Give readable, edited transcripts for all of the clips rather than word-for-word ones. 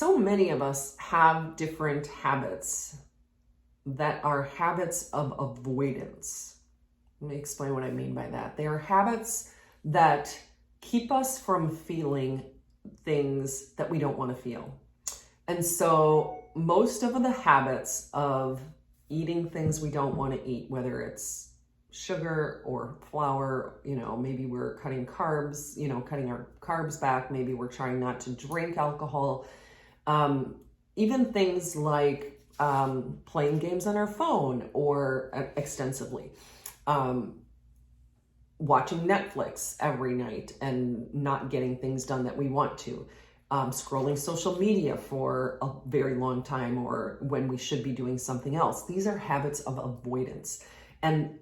So many of us have different habits that are habits of avoidance. Let me explain what I mean by that. They are habits that keep us from feeling things that we don't want to feel. And so most of the habits of eating things we don't want to eat, whether it's sugar or flour, maybe we're cutting carbs, cutting our carbs back, maybe we're trying not to drink alcohol, even things like playing games on our phone or extensively, watching Netflix every night and not getting things done that we want to, scrolling social media for a very long time or when we should be doing something else. These are habits of avoidance. And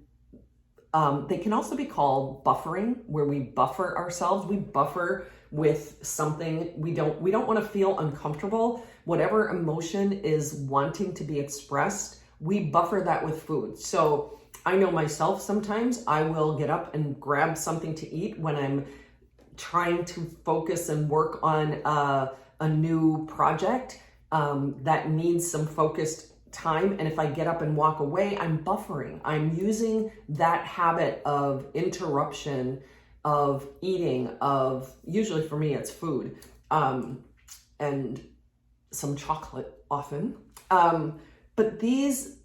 they can also be called buffering, where we buffer ourselves. We buffer with something we don't want to feel uncomfortable. Whatever emotion is wanting to be expressed, we buffer that with food. So I know myself, sometimes I will get up and grab something to eat when I'm trying to focus and work on a new project that needs some focused time. And if I get up and walk away, I'm buffering. I'm using that habit of interruption, of eating, of, usually for me, it's food, and some chocolate often. But these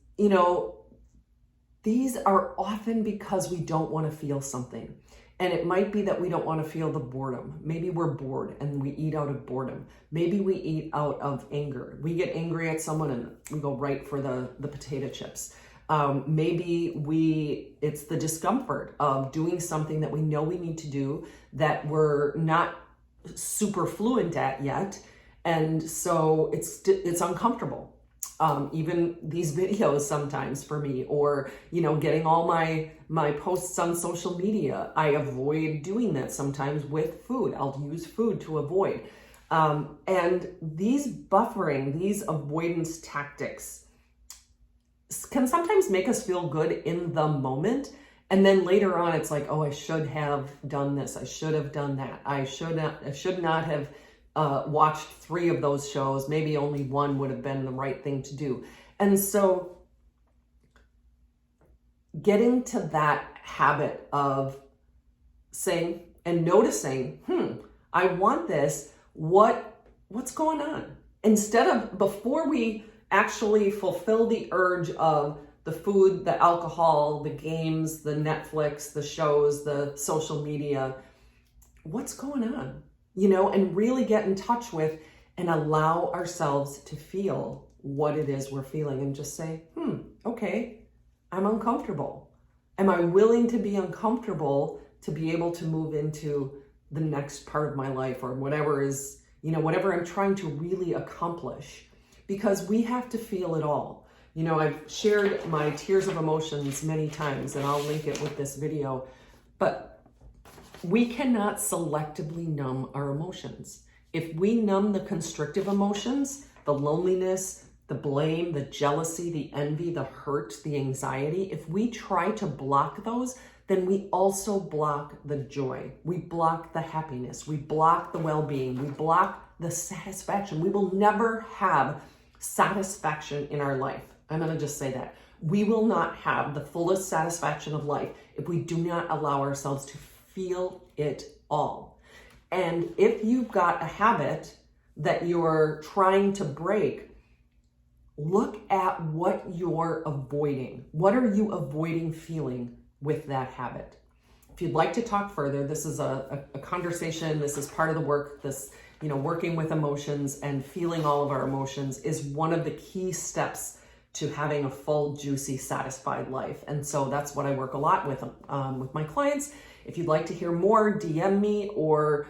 are often because we don't want to feel something. And it might be that we don't want to feel the boredom. Maybe we're bored and we eat out of boredom. Maybe we eat out of anger. We get angry at someone and we go right for the potato chips. Maybe it's the discomfort of doing something that we know we need to do that we're not super fluent at yet. And so it's uncomfortable. Even these videos sometimes for me, or, getting all my posts on social media, I avoid doing that sometimes with food. I'll use food to avoid. And these buffering, these avoidance tactics can sometimes make us feel good in the moment. And then later on, it's like, oh, I should have done this. I should have done that. I should not have watched 3 of those shows. Maybe only 1 would have been the right thing to do. And so getting to that habit of saying and noticing, I want this. What's going on? Instead of, before we actually fulfill the urge of the food, the alcohol, the games, the Netflix, the shows, the social media, what's going on? And really get in touch with and allow ourselves to feel what it is we're feeling and just say, okay, I'm uncomfortable. Am I willing to be uncomfortable to be able to move into the next part of my life or whatever is, whatever I'm trying to really accomplish? Because we have to feel it all. I've shared my tears of emotions many times, and I'll link it with this video, but we cannot selectively numb our emotions. If we numb the constrictive emotions, the loneliness, the blame, the jealousy, the envy, the hurt, the anxiety, if we try to block those, then we also block the joy. We block the happiness. We block the well-being. We block the satisfaction. We will never have satisfaction in our life. I'm going to just say that. We will not have the fullest satisfaction of life if we do not allow ourselves to feel it all. And if you've got a habit that you're trying to break, look at what you're avoiding. What are you avoiding feeling with that habit? If you'd like to talk further, this is a conversation. This is part of the work. This, working with emotions and feeling all of our emotions is one of the key steps to having a full, juicy, satisfied life. And so that's what I work a lot with my clients. If you'd like to hear more, DM me or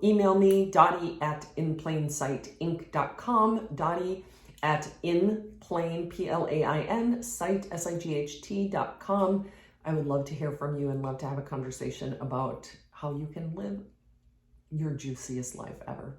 email me, Dotty at inplainsightinc.com, Dotty at inplain, Plain, sight, sight.com. I would love to hear from you and love to have a conversation about how you can live your juiciest life ever.